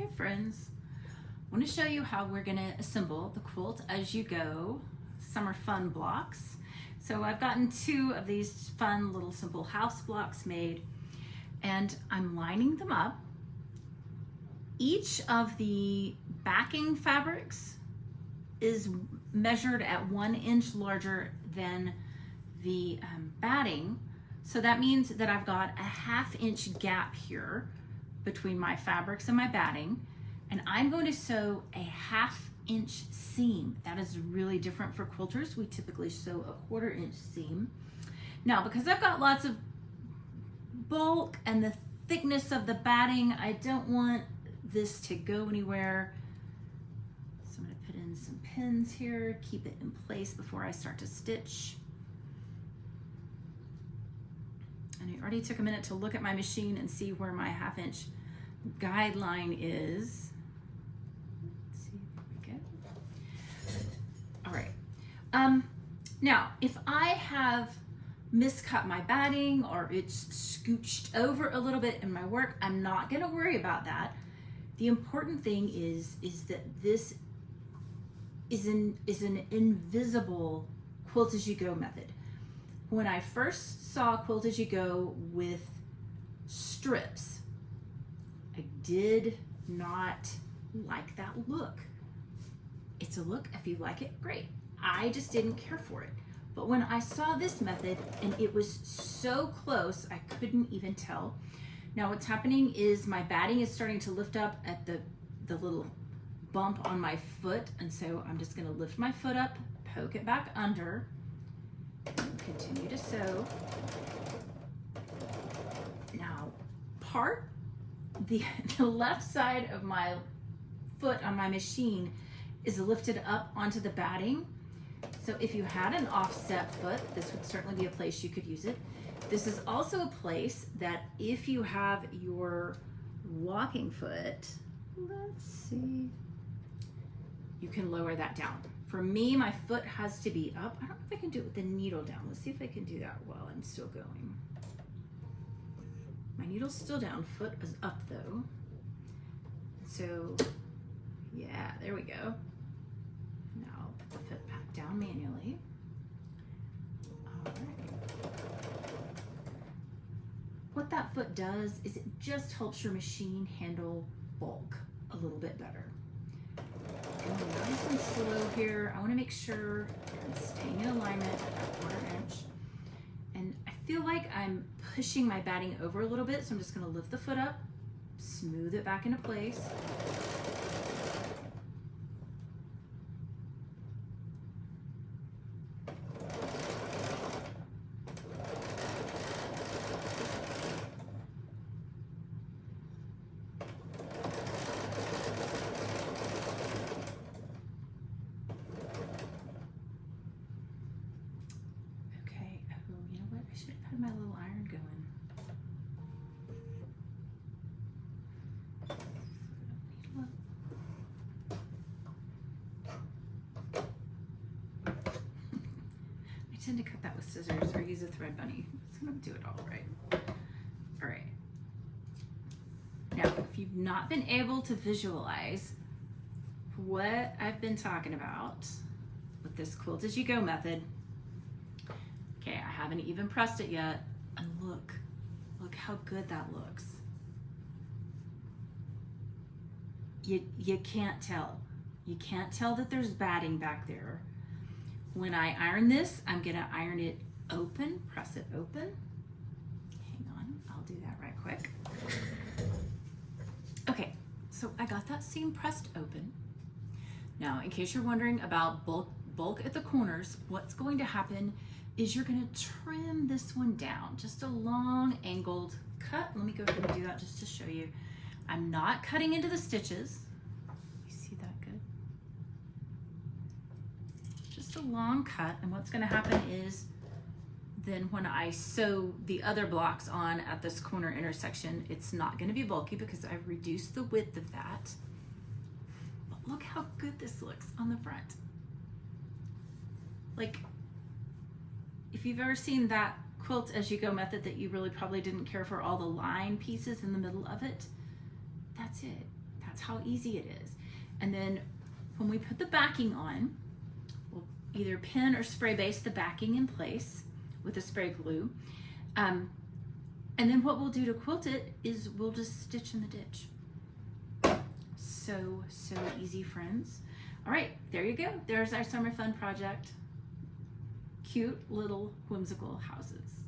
Hey friends, I want to show you how we're going to assemble the Quilt As You Go summer fun blocks. So I've gotten 2 of these fun little simple house blocks made, and I'm lining them up. Each of the backing fabrics is measured at 1 inch larger than the batting. So that means that I've got a 1/2 inch gap here between my fabrics and my batting, and I'm going to sew a 1/2 inch seam. That is really different for quilters. We typically sew a 1/4 inch seam. Now, because I've got lots of bulk and the thickness of the batting, I don't want this to go anywhere. So I'm going to put in some pins here, keep it in place before I start to stitch. And I already took a minute to look at my machine and see where my 1/2 inch guideline is. Let's see, there we go. All right. Now, if I have miscut my batting or it's scooched over a little bit in my work, I'm not going to worry about that. The important thing is that this is an invisible Quilt As You Go method. When I first saw Quilt As You Go with strips, I did not like that look. It's a look, if you like it, great. I just didn't care for it. But when I saw this method and it was so close, I couldn't even tell. Now what's happening is my batting is starting to lift up at the little bump on my foot, and so I'm just gonna lift my foot up, poke it back under, continue to sew. Now, the left side of my foot on my machine is lifted up onto the batting. So if you had an offset foot, this would certainly be a place you could use it. This is also a place that if you have your walking foot, let's see, you can lower that down. For me, my foot has to be up. I don't know if I can do it with the needle down. Let's see if I can do that while I'm still going. My needle's still down, foot is up though. So, yeah, there we go. Now I'll put the foot back down manually. All right. What that foot does is it just helps your machine handle bulk a little bit better. Going nice and slow here. I want to make sure I'm staying in alignment at that 1/4 inch. And I feel like I'm pushing my batting over a little bit, so I'm just going to lift the foot up, smooth it back into place. I should have had my little iron going. I tend to cut that with scissors or use a thread bunny. It's gonna do it all right. All right. Now, if you've not been able to visualize what I've been talking about with this Quilt As You Go method, okay, I haven't even pressed it yet, and look how good that looks. You can't tell. You can't tell that there's batting back there. When I iron this, I'm gonna iron it open, press it open. Hang on, I'll do that right quick. Okay, so I got that seam pressed open. Now, in case you're wondering about bulk at the corners, what's going to happen is you're going to trim this one down, just a long angled cut. Let me go ahead and do that just to show you. I'm not cutting into the stitches. You see that good? Just a long cut, and what's going to happen is then when I sew the other blocks on at this corner intersection, it's not going to be bulky because I've reduced the width of that. But look how good this looks on the front. Like, if you've ever seen that Quilt As You Go method that you really probably didn't care for all the line pieces in the middle of it, that's it. That's how easy it is. And then when we put the backing on, we'll either pin or spray base the backing in place with a spray glue. And then what we'll do to quilt it is we'll just stitch in the ditch. So easy, friends. All right, there you go. There's our summer fun project. Cute little whimsical houses.